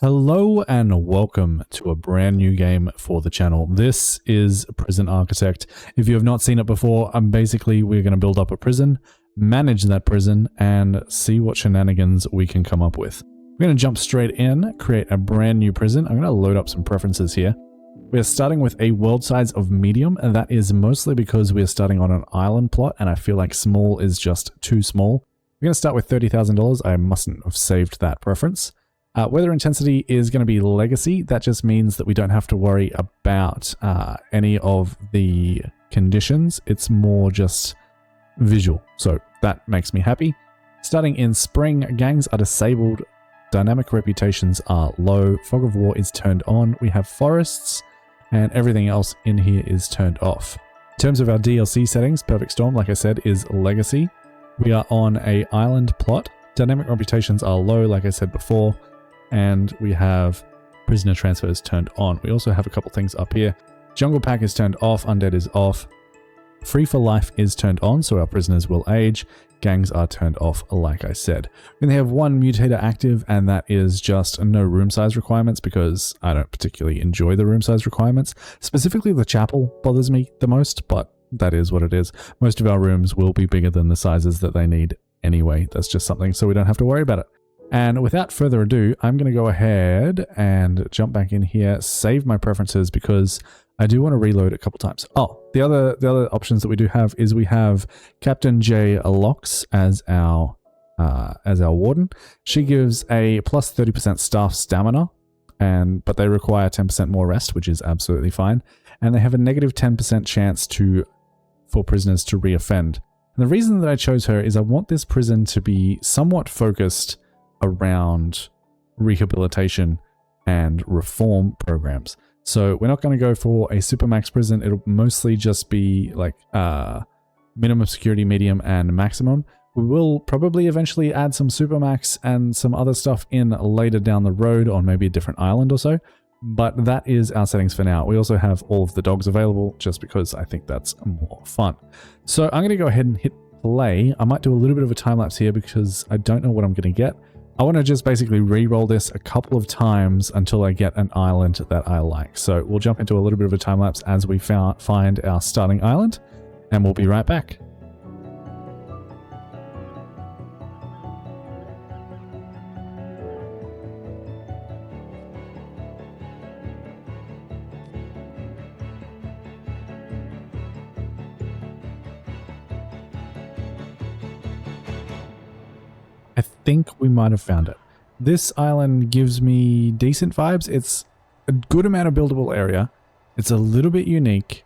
Hello and welcome to a brand new game for the channel. This is Prison Architect. If you have not seen it before, basically we're going to build up a prison, manage that prison, and see what shenanigans we can come up with. We're going to jump straight in, create a brand new prison. I'm going to load up some preferences here. We're starting with a world size of medium, and that is mostly because we're starting on an island plot, and I feel like small is just too small. We're going to start with $30,000. I mustn't have saved that preference. Weather intensity is going to be legacy. That just means that we don't have to worry about any of the conditions. It's more just visual. So that makes me happy. Starting in spring, gangs are disabled. Dynamic reputations are low. Fog of war is turned on. We have forests and everything else in here is turned off. In terms of our DLC settings, Perfect Storm, like I said, is legacy. We are on a island plot. Dynamic reputations are low, like I said before. And we have prisoner transfers turned on. We also have a couple things up here. Jungle Pack is turned off, Undead is off. Free for Life is turned on, so our prisoners will age. Gangs are turned off, like I said. We have one mutator active, and that is just no room size requirements because I don't particularly enjoy the room size requirements. Specifically, the chapel bothers me the most, but that is what it is. Most of our rooms will be bigger than the sizes that they need anyway. That's just something so we don't have to worry about it. And without further ado, I'm going to go ahead and jump back in here, save my preferences because I do want to reload a couple times. Oh, the other options that we do have is we have Captain J Locks as our warden. She gives a plus 30% staff stamina, but they require 10% more rest, which is absolutely fine. And they have a negative 10% chance for prisoners to reoffend. And the reason that I chose her is I want this prison to be somewhat focused around rehabilitation and reform programs. So we're not going to go for a supermax prison. It'll mostly just be like minimum security, medium, and maximum. We will probably eventually add some supermax and some other stuff in later down the road on maybe a different island or so. But that is our settings for now. We also have all of the dogs available just because I think that's more fun. So I'm going to go ahead and hit play. I might do a little bit of a time lapse here because I don't know what I'm going to get. I want to just basically re-roll this a couple of times until I get an island that I like. So we'll jump into a little bit of a time lapse as we find our starting island, and we'll be right back. I think we might have found it. This island gives me decent vibes. It's a good amount of buildable area. It's a little bit unique,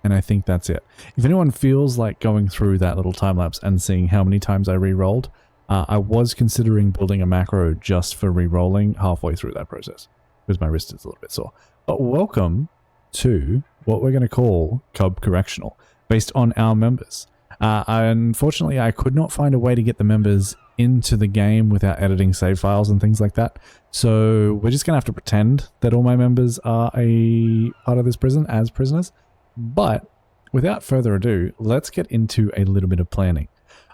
and I think that's it. If anyone feels like going through that little time lapse and seeing how many times I re-rolled, I was considering building a macro just for re-rolling halfway through that process because my wrist is a little bit sore. But welcome to what we're going to call Cub Correctional, based on our members. Unfortunately, I could not find a way to get the members into the game without editing save files and things like that. So we're just going to have to pretend that all my members are a part of this prison as prisoners. But without further ado, let's get into a little bit of planning.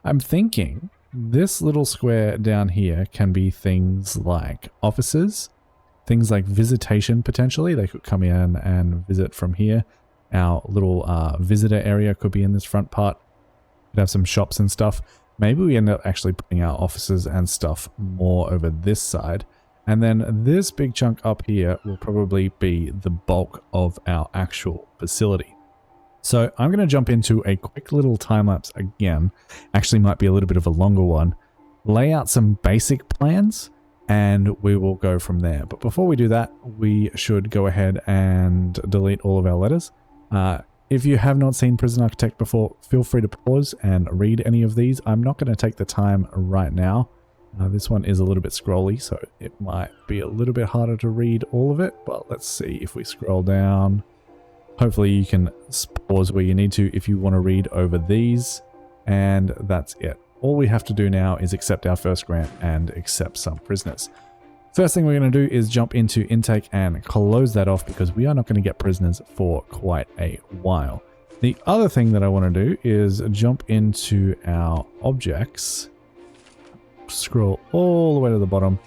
I'm thinking this little square down here can be things like offices, things like visitation potentially. They could come in and visit from here. Our little visitor area could be in this front part. Could have some shops and stuff. Maybe we end up actually putting our offices and stuff more over this side. And then this big chunk up here will probably be the bulk of our actual facility. So I'm going to jump into a quick little time lapse again. Actually might be a little bit of a longer one. Lay out some basic plans and we will go from there. But before we do that, we should go ahead and delete all of our letters. If you have not seen Prison Architect before, feel free to pause and read any of these. I'm not going to take the time right now. This one is a little bit scrolly, so it might be a little bit harder to read all of it, but let's see if we scroll down. Hopefully you can pause where you need to if you want to read over these, and that's it. All we have to do now is accept our first grant and accept some prisoners. First thing we're going to do is jump into intake and close that off because we are not going to get prisoners for quite a while. The other thing that I want to do is jump into our objects, scroll all the way to the bottom,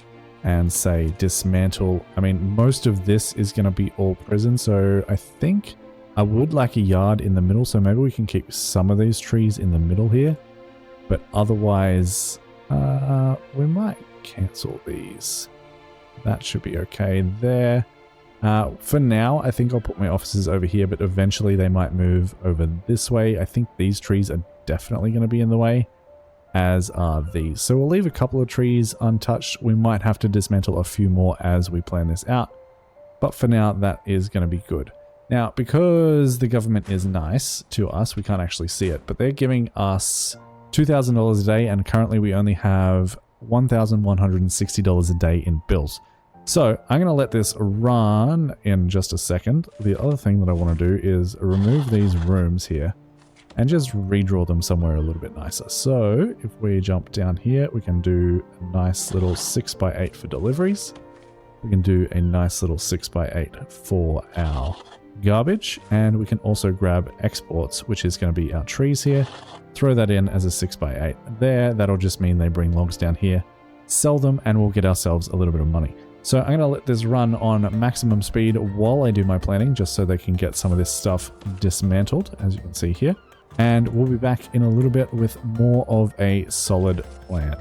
and say dismantle. I mean, most of this is going to be all prison, so I think I would like a yard in the middle, so maybe we can keep some of these trees in the middle here, but otherwise we might cancel these. That should be okay there. For now, I think I'll put my offices over here, but eventually they might move over this way. I think these trees are definitely going to be in the way, as are these. So we'll leave a couple of trees untouched. We might have to dismantle a few more as we plan this out, but for now, that is going to be good. Now, because the government is nice to us, we can't actually see it, but they're giving us $2,000 a day, and currently we only have $1,160 a day in bills. So I'm going to let this run in just a second. The other thing that I want to do is remove these rooms here and just redraw them somewhere a little bit nicer. So if we jump down here, we can do a nice little 6x8 for deliveries. We can do a nice little 6x8 for our garbage, and we can also grab exports, which is going to be our trees here. Throw that in as a 6x8 there. That'll just mean they bring logs down here, sell them, and we'll get ourselves a little bit of money. So I'm going to let this run on maximum speed while I do my planning, just so they can get some of this stuff dismantled, as you can see here. And we'll be back in a little bit with more of a solid plan.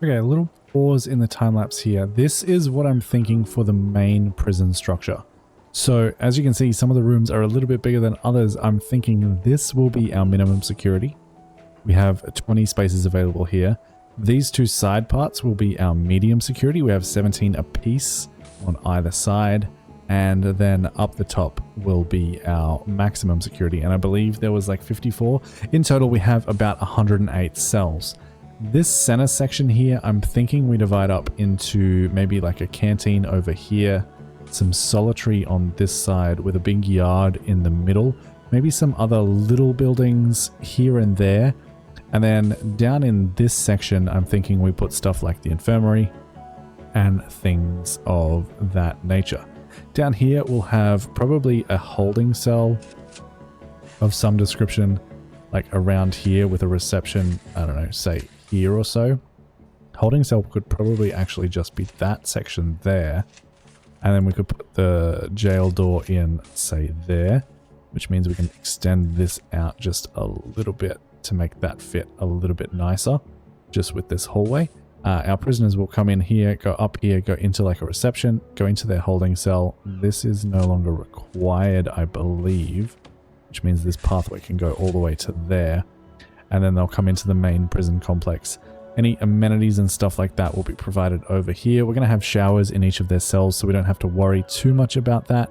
Okay, a little pause in the time lapse here. This is what I'm thinking for the main prison structure. So as you can see, some of the rooms are a little bit bigger than others. I'm thinking this will be our minimum security. We have 20 spaces available here. These two side parts will be our medium security. We have 17 apiece on either side. And then up the top will be our maximum security. And I believe there was like 54. In total, we have about 108 cells. This center section here, I'm thinking we divide up into maybe like a canteen over here, some solitary on this side with a big yard in the middle, maybe some other little buildings here and there. And then down in this section, I'm thinking we put stuff like the infirmary and things of that nature. Down here, we'll have probably a holding cell of some description, like around here with a reception, I don't know, say here or so. Holding cell could probably actually just be that section there. And then we could put the jail door in, say there, which means we can extend this out just a little bit to make that fit a little bit nicer, just with this hallway. Our prisoners will come in here, go up here, go into like a reception, go into their holding cell. This is no longer required, I believe, which means this pathway can go all the way to there. And then they'll come into the main prison complex. Any amenities and stuff like that will be provided over here. We're going to have showers in each of their cells, so we don't have to worry too much about that.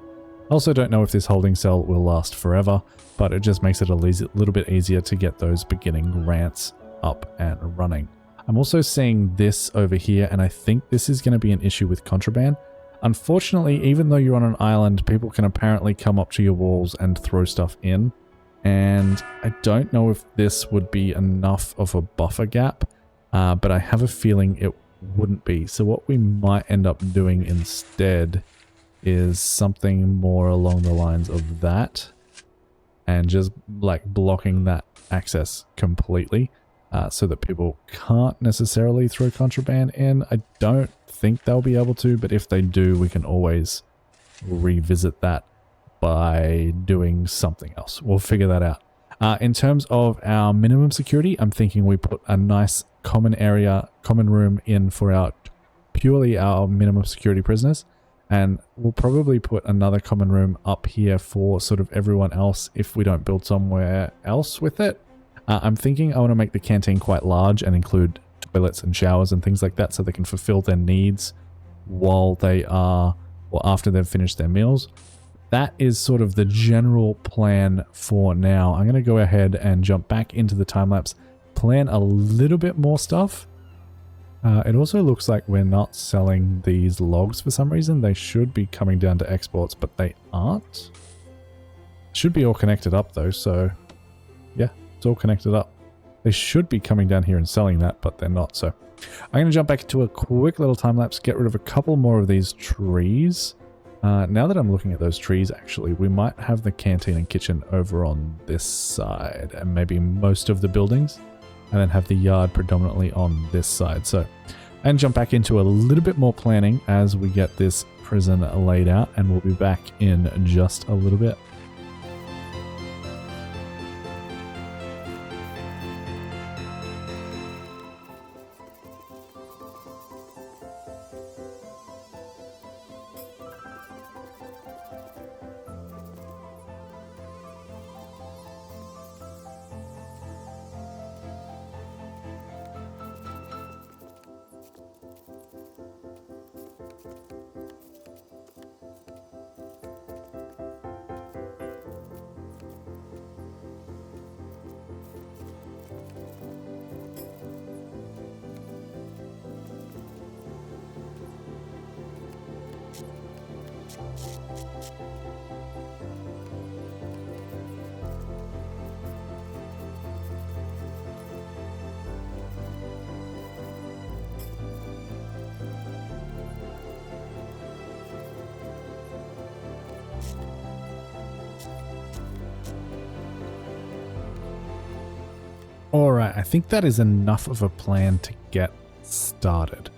I also don't know if this holding cell will last forever, but it just makes it a little bit easier to get those beginning grants up and running. I'm also seeing this over here, and I think this is going to be an issue with contraband. Unfortunately, even though you're on an island, people can apparently come up to your walls and throw stuff in. And I don't know if this would be enough of a buffer gap, but I have a feeling it wouldn't be. So what we might end up doing instead is something more along the lines of that, and just like blocking that access completely, so that people can't necessarily throw contraband in. I don't think they'll be able to, but if they do, we can always revisit that by doing something else. We'll figure that out. In terms of our minimum security, I'm thinking we put a nice common room in for purely our minimum security prisoners. And we'll probably put another common room up here for sort of everyone else if we don't build somewhere else with it. I'm thinking I want to make the canteen quite large and include toilets and showers and things like that, so they can fulfill their needs while they are, or after they've finished their meals. That is sort of the general plan for now. I'm going to go ahead and jump back into the time lapse, plan a little bit more stuff. It also looks like we're not selling these logs for some reason. They should be coming down to exports, but they aren't. Should be all connected up though, so yeah, it's all connected up. They should be coming down here and selling that, but they're not. So I'm going to jump back to a quick little time lapse, get rid of a couple more of these trees. Now that I'm looking at those trees, actually, we might have the canteen and kitchen over on this side, and maybe most of the buildings, and then have the yard predominantly on this side. So, and jump back into a little bit more planning as we get this prison laid out, and we'll be back in just a little bit. Alright, I think that is enough of a plan to get started.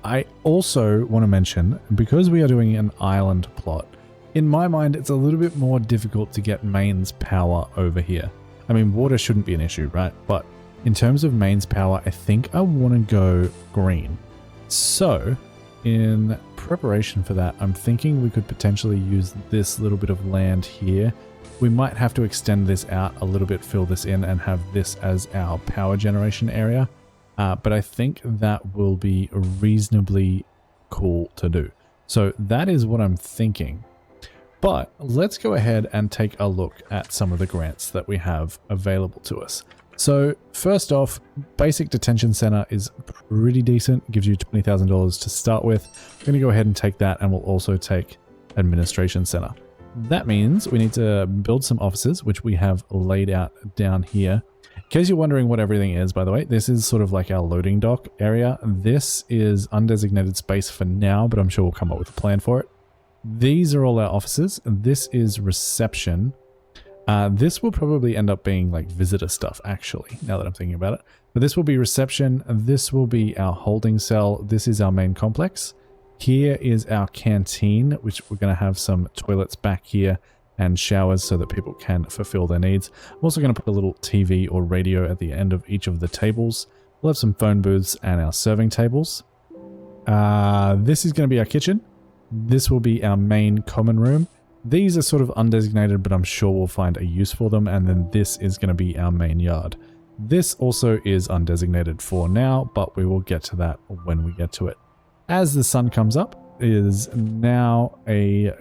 I also want to mention, because we are doing an island plot, in my mind it's a little bit more difficult to get mains power over here. I mean, water shouldn't be an issue, right? But in terms of mains power, I think I want to go green. So, in preparation for that, I'm thinking we could potentially use this little bit of land here. We might have to extend this out a little bit, fill this in, and have this as our power generation area. But I think that will be reasonably cool to do. So that is what I'm thinking. But let's go ahead and take a look at some of the grants that we have available to us. So first off, basic detention center is pretty decent. It gives you $20,000 to start with. We're going to go ahead and take that, and we'll also take administration center. That means we need to build some offices, which we have laid out down here. In case you're wondering what everything is, by the way, this is sort of like our loading dock area. This is undesignated space for now, but I'm sure we'll come up with a plan for it. These are all our offices. This is reception. This will probably end up being like visitor stuff, actually, now that I'm thinking about it. But this will be reception. This will be our holding cell. This is our main complex. Here is our canteen, which we're going to have some toilets back here and showers so that people can fulfill their needs. I'm also going to put a little TV or radio at the end of each of the tables. We'll have some phone booths and our serving tables. This is going to be our kitchen. This will be our main common room. These are sort of undesignated, but I'm sure we'll find a use for them. And then this is going to be our main yard. This also is undesignated for now, but we will get to that when we get to it. As the sun comes up, it is now a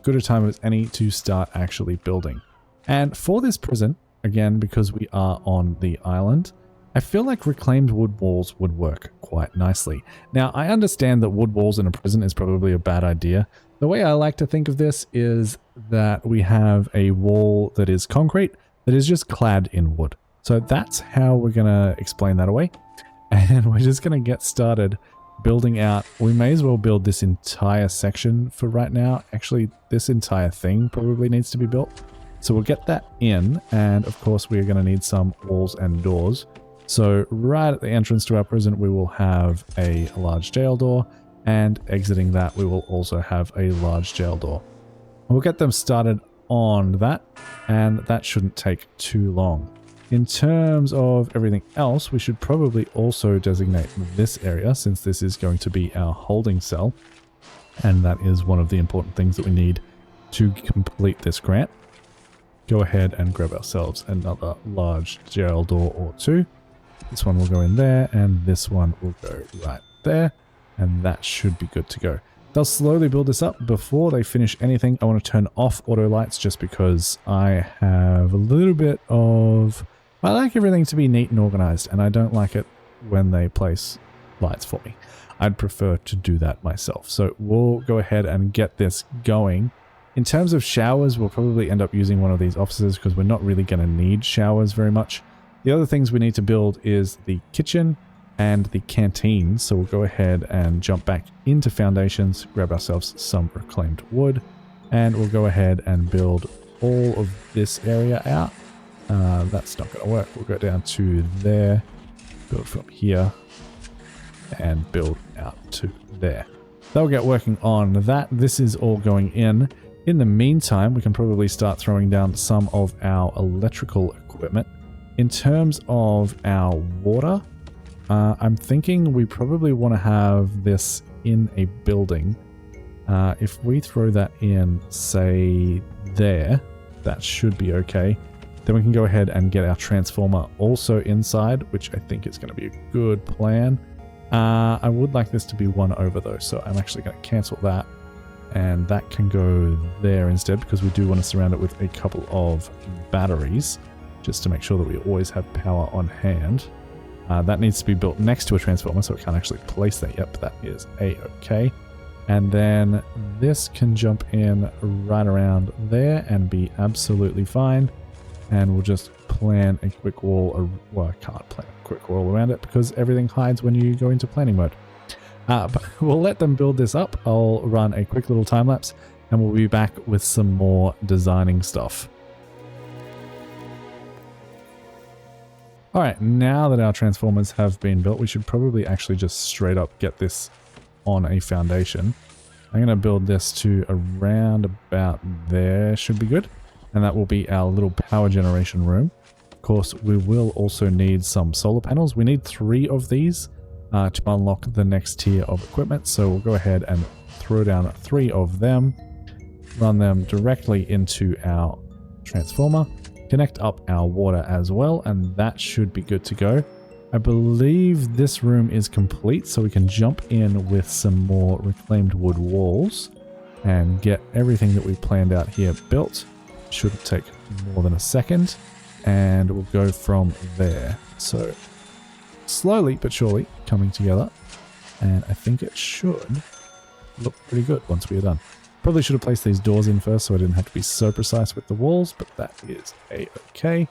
good a time as any to start actually building. And for this prison, again, because we are on the island, I feel like reclaimed wood walls would work quite nicely. Now, I understand that wood walls in a prison is probably a bad idea. The way I like to think of this is that we have a wall that is concrete that is just clad in wood. So that's how we're going to explain that away. And we're just going to get started building out. We may as well build this entire section for right now. Actually, this entire thing probably needs to be built. So we'll get that in. And of course, we're going to need some walls and doors. So right at the entrance to our prison, we will have a large jail door. And exiting that, we will also have a large jail door. We'll get them started on that. And that shouldn't take too long. In terms of everything else, we should probably also designate this area, since this is going to be our holding cell. And that is one of the important things that we need to complete this grant. Go ahead and grab ourselves another large jail door or two. This one will go in there, and this one will go right there. And that should be good to go. They'll slowly build this up. Before they finish anything, I want to turn off auto lights just because I have a little bit of... I like everything to be neat and organized, and I don't like it when they place lights for me. I'd prefer to do that myself. So we'll go ahead and get this going. In terms of showers, we'll probably end up using one of these offices because we're not really going to need showers very much. The other things we need to build is the kitchen and the canteen. So we'll go ahead and jump back into foundations, grab ourselves some reclaimed wood, and we'll go ahead and build all of this area out. That's not going to work. We'll go down to there, build from here, and build out to there. They'll get working on that. This is all going in. In the meantime, we can probably start throwing down some of our electrical equipment. In terms of our water, I'm thinking we probably want to have this in a building. If we throw that in, say, there, that should be okay. Then we can go ahead and get our transformer also inside, which I think is going to be a good plan. I would like this to be 1 over though, so I'm actually going to cancel that. And that can go there instead because we do want to surround it with a couple of batteries just to make sure that we always have power on hand. That needs to be built next to a transformer, so it can't actually place that yet, but that is a-okay. And then this can jump in right around there and be absolutely fine. And we'll just plan a quick wall. Well, I can't plan a quick wall around it because everything hides when you go into planning mode. But we'll let them build this up. I'll run a quick little time lapse and we'll be back with some more designing stuff. Alright, now that our transformers have been built, we should probably actually just straight up get this on a foundation. I'm going to build this to around about there, should be good. And that will be our little power generation room. Of course, we will also need some solar panels. We need 3 of these to unlock the next tier of equipment. So we'll go ahead and throw down 3 of them, run them directly into our transformer, connect up our water as well, and that should be good to go. I believe this room is complete, so we can jump in with some more reclaimed wood walls and get everything that we planned out here built. Shouldn't take more than a second, and we'll go from there. So slowly but surely coming together, and I think it should look pretty good once we are done. Probably should have placed these doors in first so I didn't have to be so precise with the walls, but that is a-okay.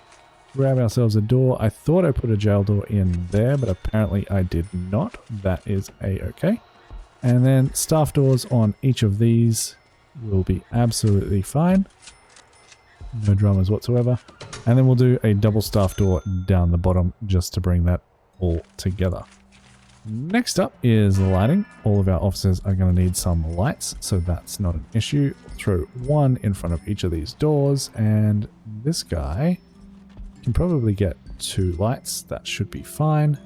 Grab ourselves a door. I thought I put a jail door in there, but apparently I did not. That is a-okay. And then staff doors on each of these will be absolutely fine. No dramas whatsoever. And then we'll do a double staff door down the bottom just to bring that all together. Next up is lighting. All of our officers are going to need some lights, so that's not an issue. Throw 1 in front of each of these doors, and this guy can probably get 2 lights. That should be fine.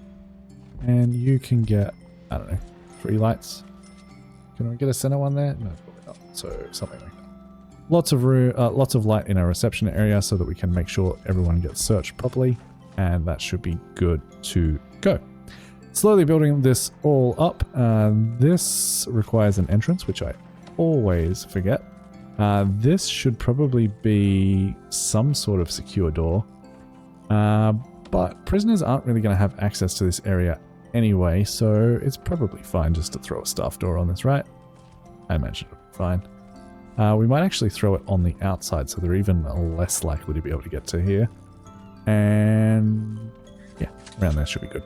And you can get, I don't know, 3 lights. Can I get a center one there? No, probably not. So something like that. Lots of room, lots of light in our reception area so that we can make sure everyone gets searched properly, and that should be good to go. Slowly building this all up. This requires an entrance, which I always forget. This should probably be some sort of secure door. But prisoners aren't really going to have access to this area anyway, so it's probably fine just to throw a staff door on this, right? I imagine it'll be fine. We might actually throw it on the outside so they're even less likely to be able to get to here. And yeah, around there should be good.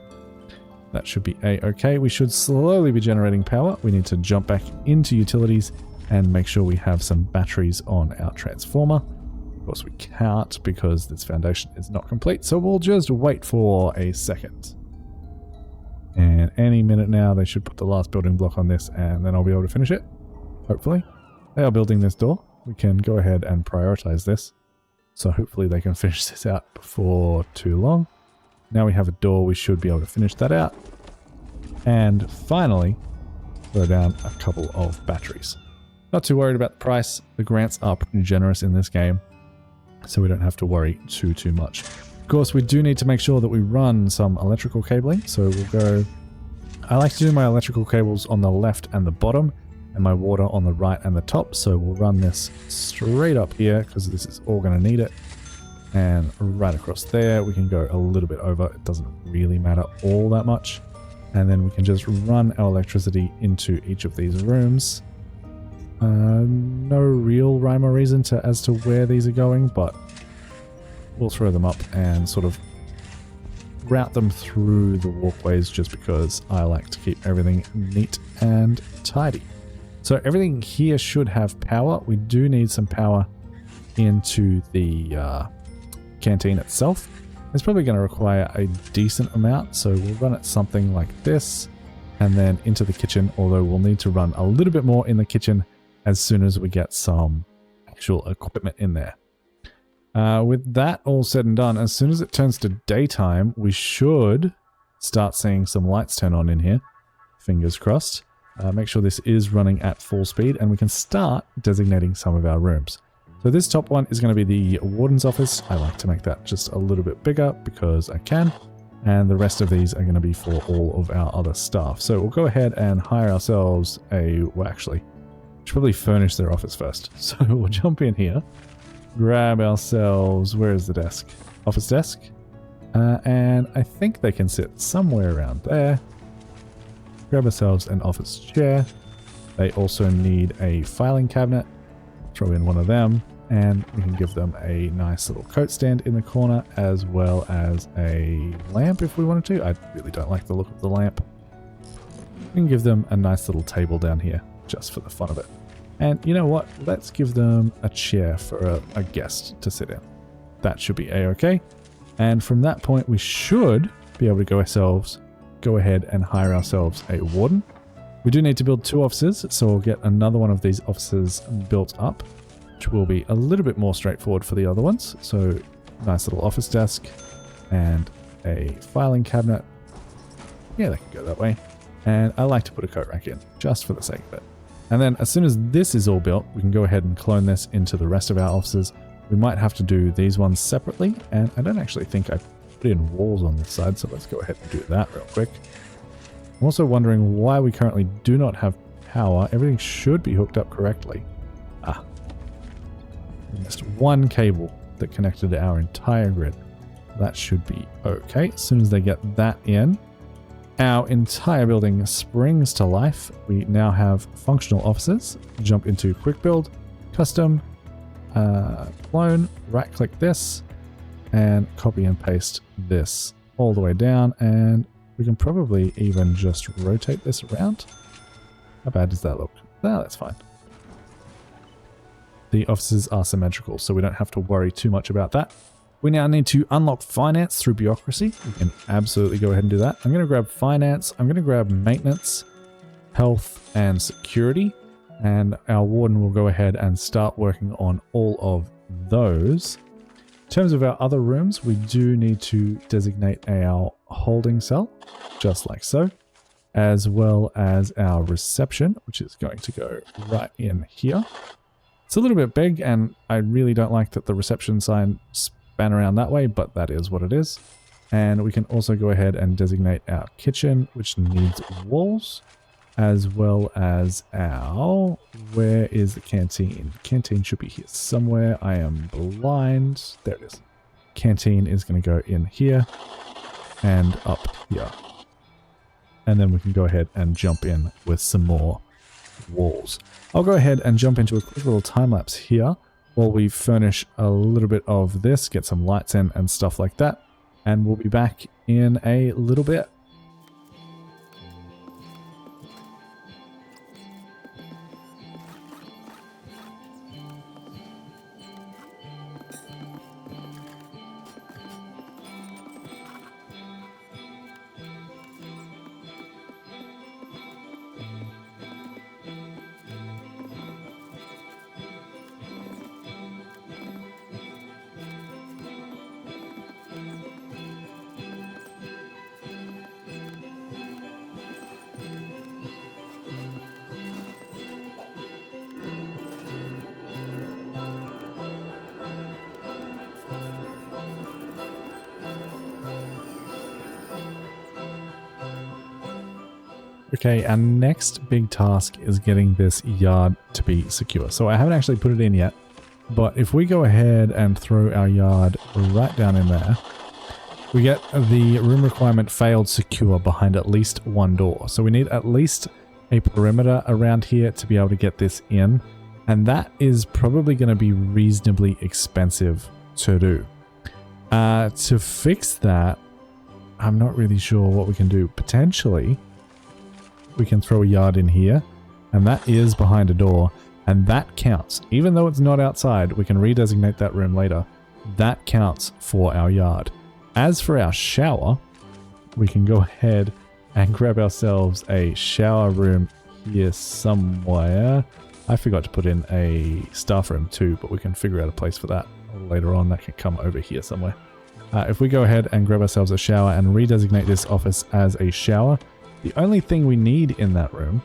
That should be a-okay. We should slowly be generating power. We need to jump back into utilities and make sure we have some batteries on our transformer. Of course we can't because this foundation is not complete, so we'll just wait for a second. And any minute now they should put the last building block on this and then I'll be able to finish it. Hopefully. They are building this door. We can go ahead and prioritize this. So hopefully they can finish this out before too long. Now we have a door, we should be able to finish that out. And finally, throw down a couple of batteries. Not too worried about the price. The grants are pretty generous in this game, so we don't have to worry too much. Of course, we do need to make sure that we run some electrical cabling. So we'll go... I like to do my electrical cables on the left and the bottom, and my water on the right and the top. So we'll run this straight up here because this is all going to need it. And right across there, we can go a little bit over. It doesn't really matter all that much. And then we can just run our electricity into each of these rooms. No real rhyme or reason as to where these are going, but we'll throw them up and sort of route them through the walkways just because I like to keep everything neat and tidy. So everything here should have power. We do need some power into the canteen itself. It's probably going to require a decent amount, so we'll run it something like this and then into the kitchen, although we'll need to run a little bit more in the kitchen as soon as we get some actual equipment in there. With that all said and done, as soon as it turns to daytime, we should start seeing some lights turn on in here. Fingers crossed. Make sure this is running at full speed and we can start designating some of our rooms. So this top one is going to be the warden's office. I like to make that just a little bit bigger because I can. And the rest of these are going to be for all of our other staff. So we'll go ahead and hire ourselves well, actually, we should probably furnish their office first. So we'll jump in here, grab ourselves, where is the desk? Office desk. And I think they can sit somewhere around there. Grab ourselves an office chair. They also need a filing cabinet. Throw in one of them, and we can give them a nice little coat stand in the corner, as well as a lamp if we wanted to. I really don't like the look of the lamp. We can give them a nice little table down here, just for the fun of it. And you know what? Let's give them a chair for a guest to sit in. That should be a-okay. And from that point, we should be able to go ahead and hire ourselves a warden. We do need to build 2 offices, so we'll get another one of these offices built up, which will be a little bit more straightforward for the other ones. So nice little office desk and a filing cabinet. Yeah, they can go that way. And I like to put a coat rack in, just for the sake of it. And then as soon as this is all built, we can go ahead and clone this into the rest of our offices. We might have to do these ones separately, and I don't actually think I put in walls on this side, so let's go ahead and do that real quick. I'm also wondering why we currently do not have power. Everything should be hooked up correctly. We missed one cable that connected to our entire grid. That should be okay. As soon as they get that in, our entire building springs to life. We now have functional offices. Jump into quick build, custom, clone, right click this, and copy and paste this all the way down, and we can probably even just rotate this around. How bad does that look? No, that's fine. The offices are symmetrical, so we don't have to worry too much about that. We now need to unlock finance through bureaucracy. We can absolutely go ahead and do that. I'm going to grab finance. I'm going to grab maintenance, health, and security. And our warden will go ahead and start working on all of those. In terms of our other rooms, we do need to designate our holding cell, just like so, as well as our reception, which is going to go right in here. It's a little bit big, and I really don't like that the reception sign span around that way, but that is what it is. And we can also go ahead and designate our kitchen, which needs walls. as well as our... Where is the canteen? Canteen should be here somewhere. I am blind. There it is. Canteen is going to go in here and up here. And then we can go ahead and jump in with some more walls. I'll go ahead and jump into a quick little time lapse here while we furnish a little bit of this, get some lights in and stuff like that. And we'll be back in a little bit. Okay, our next big task is getting this yard to be secure. So I haven't actually put it in yet, but if we go ahead and throw our yard right down in there, we get the room requirement failed secure behind at least one door. So we need at least a perimeter around here to be able to get this in, and that is probably going to be reasonably expensive to do. To fix that, I'm not really sure what we can do. Potentially, we can throw a yard in here, and that is behind a door, and that counts. Even though it's not outside, we can redesignate that room later. That counts for our yard. As for our shower, we can go ahead and grab ourselves a shower room here somewhere. I forgot to put in a staff room too, but we can figure out a place for that later on. That can come over here somewhere. If we go ahead and grab ourselves a shower and redesignate this office as a shower, the only thing we need in that room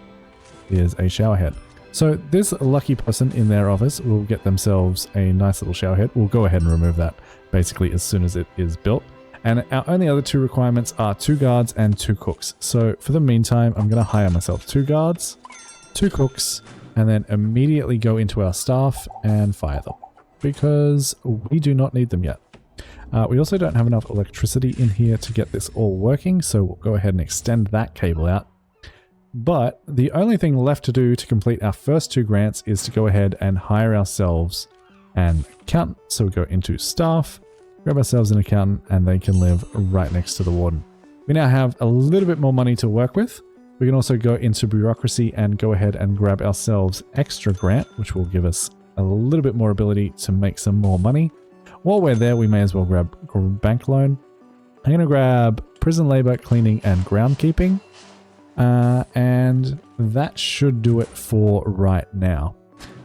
is a shower head. So this lucky person in their office will get themselves a nice little shower head. We'll go ahead and remove that basically as soon as it is built. And our only other two requirements are 2 guards and 2 cooks. So for the meantime, I'm going to hire myself 2 guards, 2 cooks, and then immediately go into our staff and fire them, because we do not need them yet. We also don't have enough electricity in here to get this all working, so we'll go ahead and extend that cable out. But the only thing left to do to complete our first 2 grants is to go ahead and hire ourselves an accountant. So we go into staff, grab ourselves an accountant, and they can live right next to the warden. We now have a little bit more money to work with. We can also go into bureaucracy and go ahead and grab ourselves extra grant, which will give us a little bit more ability to make some more money. While we're there, we may as well grab bank loan. I'm going to grab prison labor, cleaning, and groundkeeping. And that should do it for right now.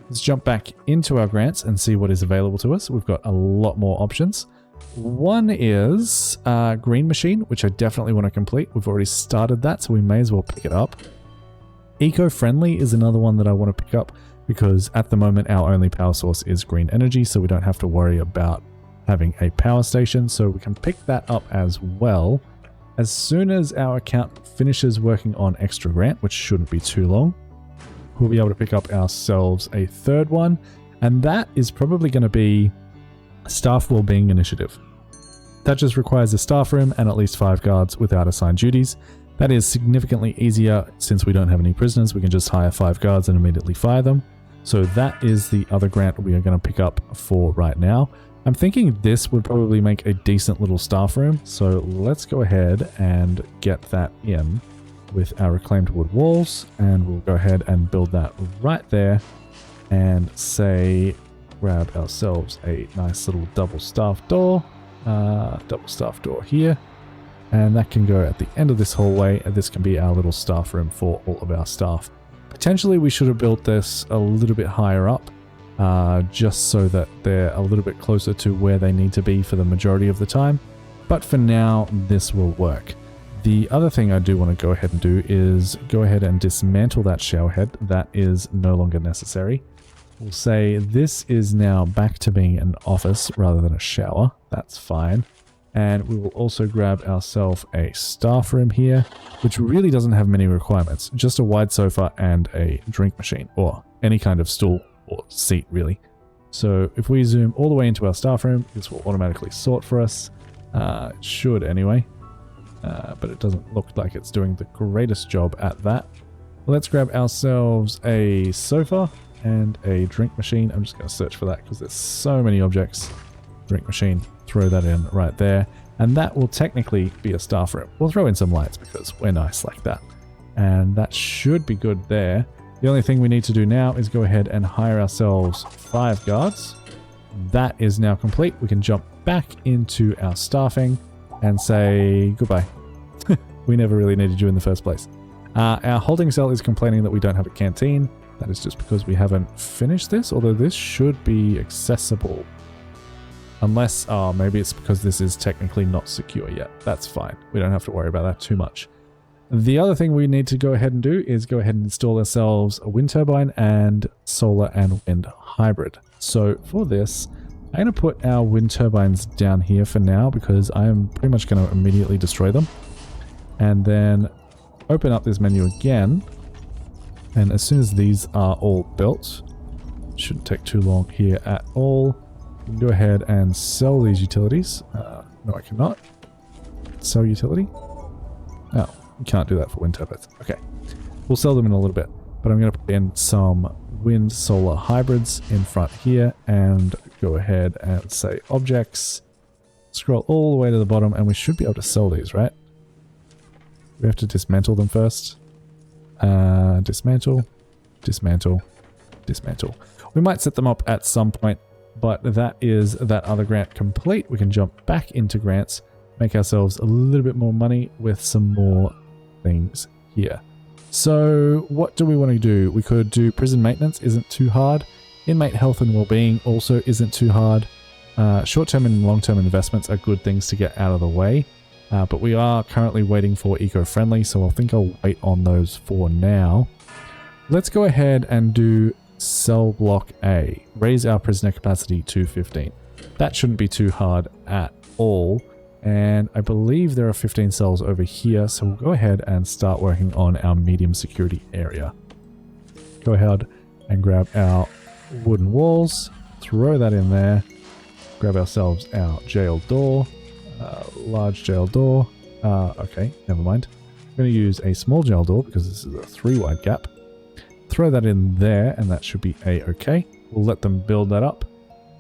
Let's jump back into our grants and see what is available to us. We've got a lot more options. One is green machine, which I definitely want to complete. We've already started that, so we may as well pick it up. Eco-friendly is another one that I want to pick up, because at the moment our only power source is green energy, so we don't have to worry about having a power station, so we can pick that up as well. As soon as our account finishes working on extra grant, which shouldn't be too long, we'll be able to pick up ourselves a 3rd one, and that is probably going to be staff wellbeing initiative. That just requires a staff room and at least 5 guards without assigned duties. That is significantly easier since we don't have any prisoners. We can just hire 5 guards and immediately fire them. So that is the other grant we are going to pick up for right now. I'm thinking this would probably make a decent little staff room. So let's go ahead and get that in with our reclaimed wood walls. And we'll go ahead and build that right there. And say, grab ourselves a nice little double staff door. Double staff door here. And that can go at the end of this hallway. And this can be our little staff room for all of our staff. Potentially we should have built this a little bit higher up, just so that they're a little bit closer to where they need to be for the majority of the time. But for now, this will work. The other thing I do want to go ahead and do is go ahead and dismantle that shower head. That is no longer necessary. We'll say this is now back to being an office rather than a shower. That's fine. And we will also grab ourselves a staff room here, which really doesn't have many requirements. Just a wide sofa and a drink machine, or any kind of stool or seat, really. So if we zoom all the way into our staff room, this will automatically sort for us. It should anyway, but it doesn't look like it's doing the greatest job at that. Let's grab ourselves a sofa and a drink machine. I'm just going to search for that because there's so many objects. Drink machine, throw that in right there, and that will technically be a staff room. We'll throw in some lights because we're nice like that, and that should be good there. The only thing we need to do now is go ahead and hire ourselves 5 guards. That is now complete. We can jump back into our staffing and say goodbye. We never really needed you in the first place. Our holding cell is complaining that we don't have a canteen. That is just because we haven't finished this, although this should be accessible. Unless, maybe it's because this is technically not secure yet. That's fine. We don't have to worry about that too much. The other thing we need to go ahead and do is go ahead and install ourselves a wind turbine and solar and wind hybrid. So for this, I'm going to put our wind turbines down here for now because I am pretty much going to immediately destroy them. And then open up this menu again. And as soon as these are all built, shouldn't take too long here at all. Go ahead and sell these utilities. No, I cannot. Sell utility? Oh, you can't do that for wind turbines. Okay. We'll sell them in a little bit. But I'm going to put in some wind solar hybrids in front here and go ahead and say objects. Scroll all the way to the bottom and we should be able to sell these, right? We have to dismantle them first. Dismantle, dismantle, dismantle. We might set them up at some point. But that is that other grant complete. We can jump back into grants, make ourselves a little bit more money with some more things here. So what do we want to do? We could do prison maintenance, isn't too hard. Inmate health and well-being also isn't too hard. Short-term and long-term investments are good things to get out of the way. But we are currently waiting for eco-friendly, so I think I'll wait on those for now. Let's go ahead and do cell block A, raise our prisoner capacity to 15. That shouldn't be too hard at all, and I believe there are 15 cells over here, so we'll go ahead and start working on our medium security area. Go ahead and grab our wooden walls, throw that in there, grab ourselves our jail door, large jail door. Okay, never mind. I'm going to use a small jail door because this is a 3-wide gap. Throw that in there and that should be a-okay. We'll let them build that up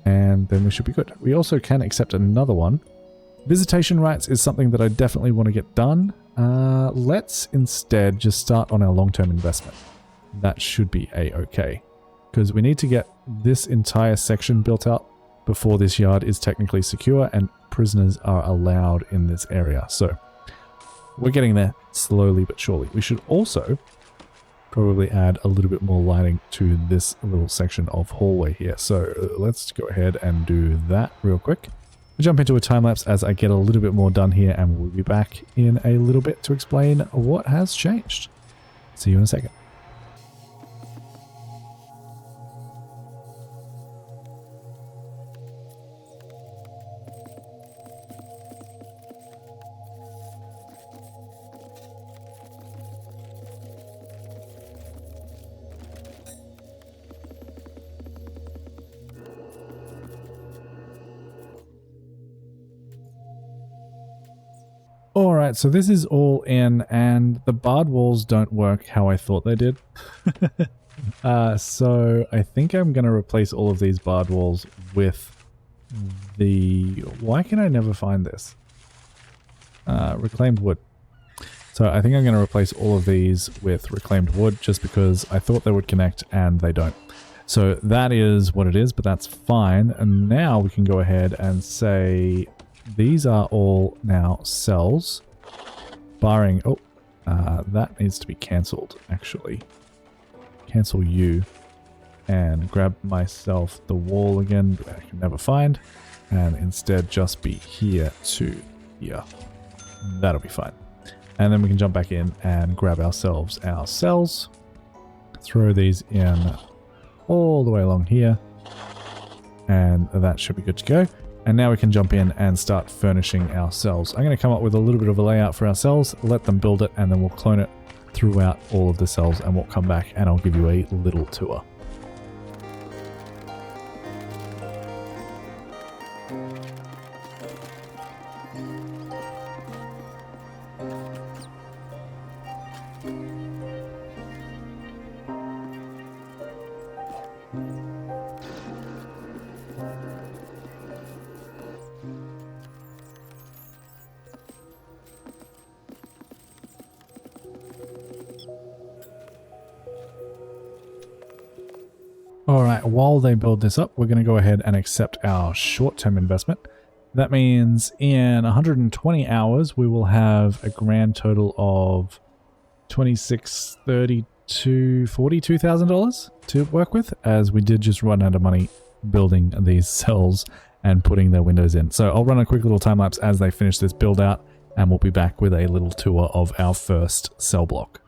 and then we should be good. We also can accept another one. Visitation rights is something that I definitely want to get done. Let's instead just start on our long-term investment. That should be a-okay because we need to get this entire section built up before this yard is technically secure and prisoners are allowed in this area. So we're getting there slowly but surely. We should also probably add a little bit more lighting to this little section of hallway here. So let's go ahead and do that real quick. We'll jump into a time lapse as I get a little bit more done here and we'll be back in a little bit to explain what has changed. See you in a second. Alright, so this is all in and the barred walls don't work how I thought they did. So I think I'm going to replace all of these barred walls with the... Why can I never find this? Reclaimed wood. So I think I'm going to replace all of these with reclaimed wood just because I thought they would connect and they don't. So that is what it is, but that's fine. And now we can go ahead and say... These are all now cells, barring... Oh, that needs to be cancelled, actually. Cancel you. And grab myself the wall again that I can never find. And instead just be here to here. That'll be fine. And then we can jump back in and grab ourselves our cells. Throw these in all the way along here. And that should be good to go. And now we can jump in and start furnishing our cells. I'm going to come up with a little bit of a layout for our cells, let them build it, and then we'll clone it throughout all of the cells, and we'll come back and I'll give you a little tour. Alright, while they build this up, we're going to go ahead and accept our short-term investment. That means in 120 hours, we will have a grand total of $42,000 to work with, as we did just run out of money building these cells and putting their windows in. So I'll run a quick little time lapse as they finish this build out, and we'll be back with a little tour of our first cell block.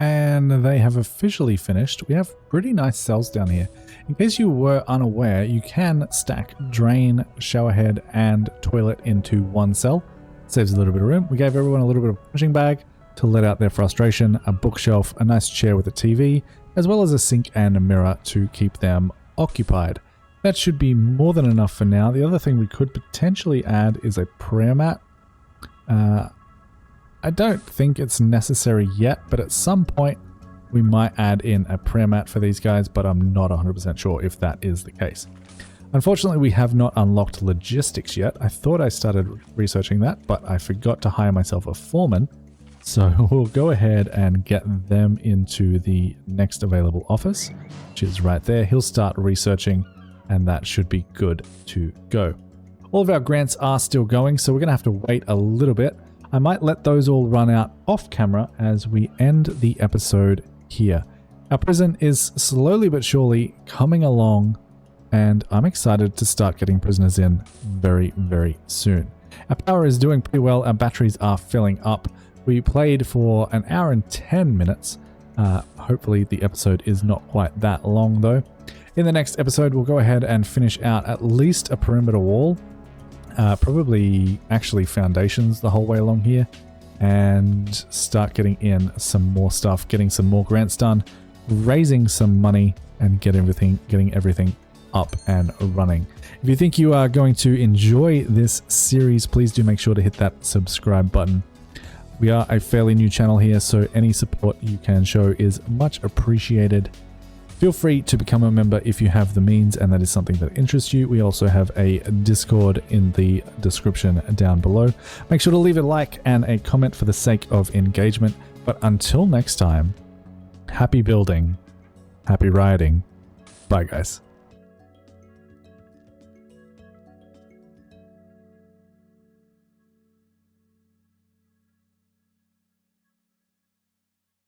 And they have officially finished. We have pretty nice cells down here. In case you were unaware, you can stack drain, shower head, and toilet into one cell. Saves a little bit of room. We gave everyone a little bit of punching bag to let out their frustration, a bookshelf, a nice chair with a TV, as well as a sink and a mirror to keep them occupied. That should be more than enough for now. The other thing we could potentially add is a prayer mat. I don't think it's necessary yet, but at some point we might add in a prayer mat for these guys, but I'm not 100% sure if that is the case. Unfortunately, we have not unlocked logistics yet. I thought I started researching that, but I forgot to hire myself a foreman. So we'll go ahead and get them into the next available office, which is right there. He'll start researching, and that should be good to go. All of our grants are still going, so we're going to have to wait a little bit. I might let those all run out off camera as we end the episode here. Our prison is slowly but surely coming along, and I'm excited to start getting prisoners in very, very soon. Our power is doing pretty well. Our batteries are filling up. We played for an hour and 10 minutes. Hopefully the episode is not quite that long though. In the next episode, we'll go ahead and finish out at least a perimeter wall. Probably actually foundations the whole way along here, and start getting in some more stuff, getting some more grants done, raising some money, and getting everything up and running. If you think you are going to enjoy this series, please do make sure to hit that subscribe button. We are a fairly new channel here, so any support you can show is much appreciated. Feel free to become a member if you have the means and that is something that interests you. We also have a Discord in the description down below. Make sure to leave a like and a comment for the sake of engagement. But until next time, happy building, happy rioting. Bye guys.